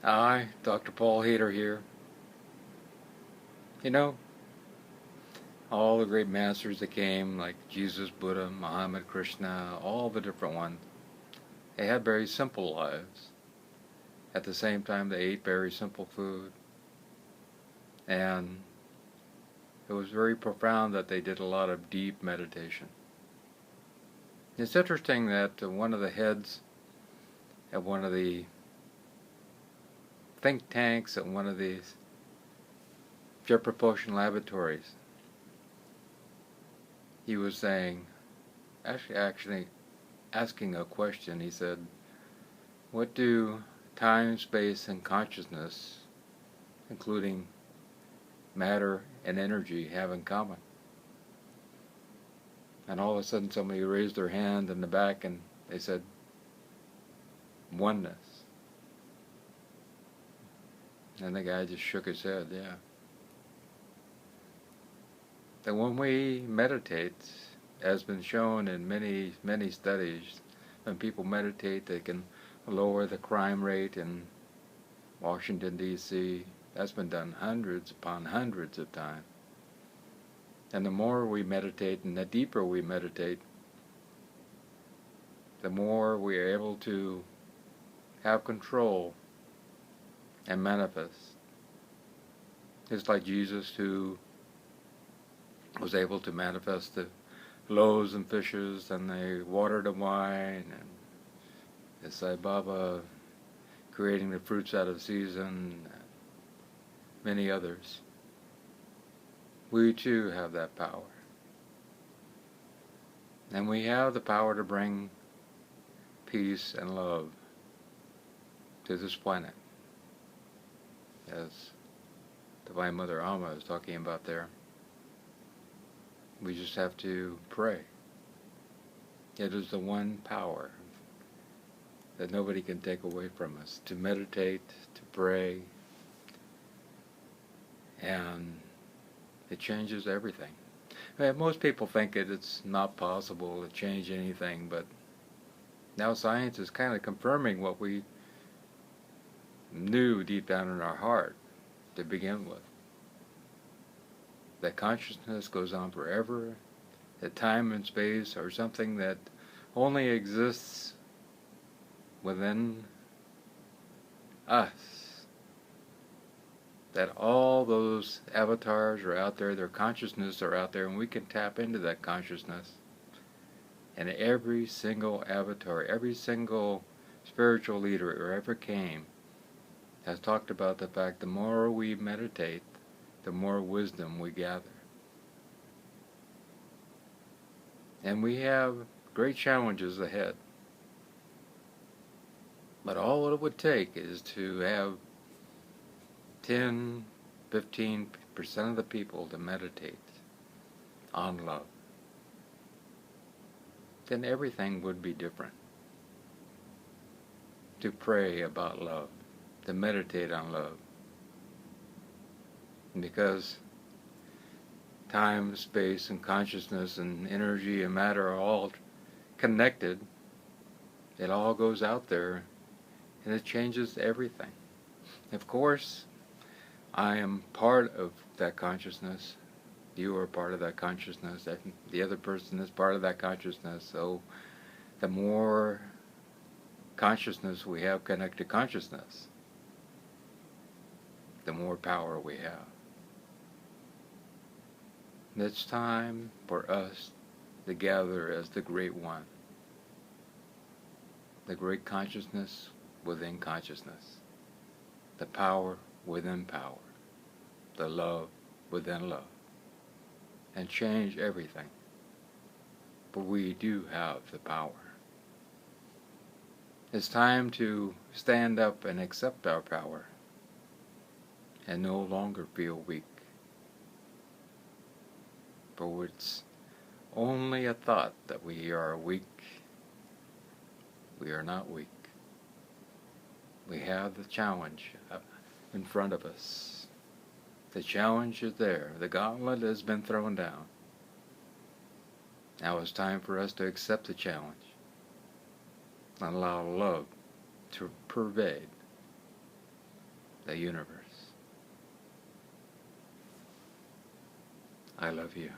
Hi, Dr. Paul Haider here. You know, all the great masters that came, like Jesus, Buddha, Muhammad, Krishna, all the different ones, they had very simple lives. At the same time, they ate very simple food. And it was very profound that they did a lot of deep meditation. It's interesting that one of the heads at one of the think tanks at one of these jet propulsion laboratories, he was saying, actually asking a question. He said, what do time, space, and consciousness, including matter and energy, have in common? And all of a sudden somebody raised their hand in the back and they said, oneness. And the guy just shook his head, yeah. That when we meditate, as been shown in many, many studies, when people meditate, they can lower the crime rate in Washington, D.C. That's been done hundreds upon hundreds of times. And the more we meditate and the deeper we meditate, the more we are able to have control and manifest. It's like Jesus, who was able to manifest the loaves and fishes and the water to wine, and the Sai Baba creating the fruits out of season, and many others. We too have that power. And we have the power to bring peace and love to this planet, as Divine Mother Alma is talking about there. We just have to pray. It is the one power that nobody can take away from us, to meditate, to pray, and it changes everything. Most people think it's not possible to change anything, but now science is kind of confirming what we knew deep down in our heart to begin with. That consciousness goes on forever, that time and space are something that only exists within us. That all those avatars are out there, their consciousness are out there, and we can tap into that consciousness. And every single avatar, every single spiritual leader who ever came has talked about the fact the more we meditate, the more wisdom we gather. And we have great challenges ahead. But all it would take is to have 10, 15% of the people to meditate on love. Then everything would be different. To pray about love, to meditate on love. Because time, space, and consciousness and energy and matter are all connected. It all goes out there and it changes everything. Of course, I am part of that consciousness. You are part of that consciousness. The other person is part of that consciousness. So the more consciousness we have connected consciousness, the more power we have. And it's time for us to gather as the Great One. The great consciousness within consciousness. The power within power. The love within love. And change everything. But we do have the power. It's time to stand up and accept our power and no longer feel weak. For it's only a thought that we are weak. We are not weak. We have the challenge in front of us. The challenge is there. The gauntlet has been thrown down. Now it's time for us to accept the challenge and allow love to pervade the universe. I love you.